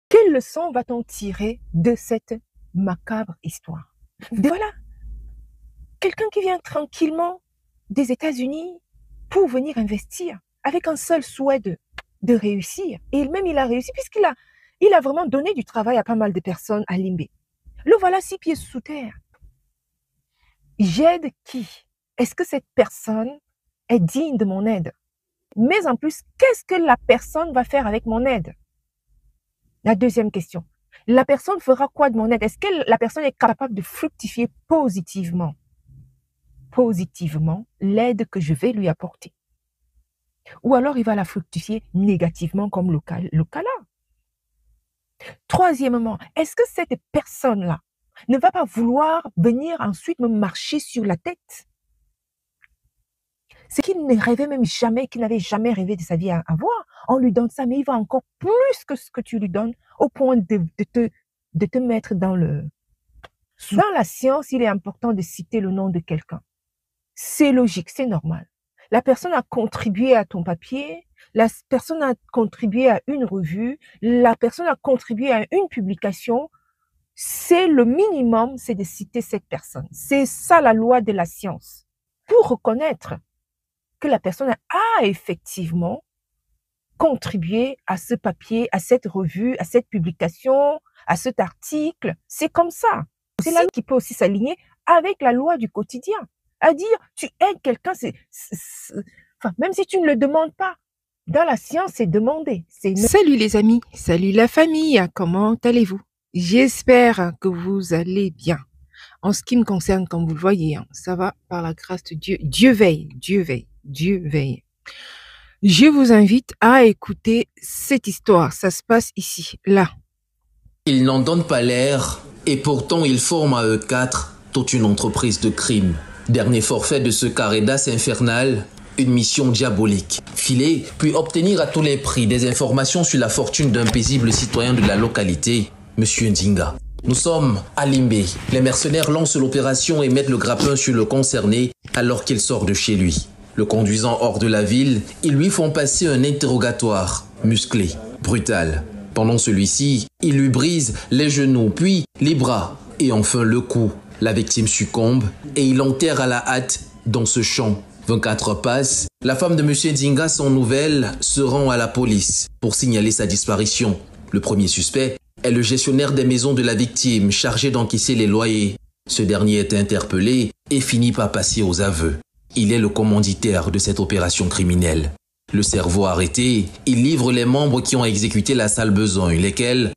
Quelle leçon va-t-on tirer de cette macabre histoire? Voilà, quelqu'un qui vient tranquillement des États-Unis pour venir investir avec un seul souhait de réussir. Et même il a réussi il a vraiment donné du travail à pas mal de personnes à Limbé. Le voilà 6 pieds sous terre. J'aide qui? Est-ce que cette personne est digne de mon aide? Mais en plus, qu'est-ce que la personne va faire avec mon aide? La deuxième question. La personne fera quoi de mon aide? Est-ce que la personne est capable de fructifier positivement l'aide que je vais lui apporter? Ou alors il va la fructifier négativement comme le cas là. Troisièmement, est-ce que cette personne-là ne va pas vouloir venir ensuite me marcher sur la tête? C'est qu'il ne rêvait même jamais, qu'il n'avait jamais rêvé de sa vie à avoir. On lui donne ça, mais il va encore plus que ce que tu lui donnes au point de te mettre dans le... Dans la science, il est important de citer le nom de quelqu'un. C'est logique, c'est normal. La personne a contribué à ton papier, la personne a contribué à une revue, la personne a contribué à une publication. C'est le minimum, c'est de citer cette personne. C'est ça la loi de la science. Pour reconnaître que la personne a effectivement contribué à ce papier, à cette revue, à cette publication, à cet article. C'est comme ça. C'est là qui peut aussi s'aligner avec la loi du quotidien. À dire, tu aides quelqu'un, enfin, même si tu ne le demandes pas. Dans la science, c'est demandé. Salut les amis, salut la famille, comment allez-vous? J'espère que vous allez bien. En ce qui me concerne, comme vous le voyez, ça va par la grâce de Dieu. Dieu veille, Dieu veille, Dieu veille. Je vous invite à écouter cette histoire. Ça se passe ici, là. Ils n'en donnent pas l'air et pourtant ils forment à eux quatre toute une entreprise de crime. Dernier forfait de ce carré d'as infernal, une mission diabolique. Filer, puis obtenir à tous les prix des informations sur la fortune d'un paisible citoyen de la localité, Monsieur Ndinga. Nous sommes à Limbé. Les mercenaires lancent l'opération et mettent le grappin sur le concerné alors qu'il sort de chez lui. Le conduisant hors de la ville, ils lui font passer un interrogatoire musclé, brutal. Pendant celui-ci, ils lui brisent les genoux, puis les bras et enfin le cou. La victime succombe et il l'enterre à la hâte dans ce champ. 24 heures passent, la femme de M. Ndinga sans nouvelles se rend à la police pour signaler sa disparition. Le premier suspect est le gestionnaire des maisons de la victime chargé d'encaisser les loyers. Ce dernier est interpellé et finit par passer aux aveux. Il est le commanditaire de cette opération criminelle. Le cerveau arrêté, il livre les membres qui ont exécuté la sale besogne, lesquels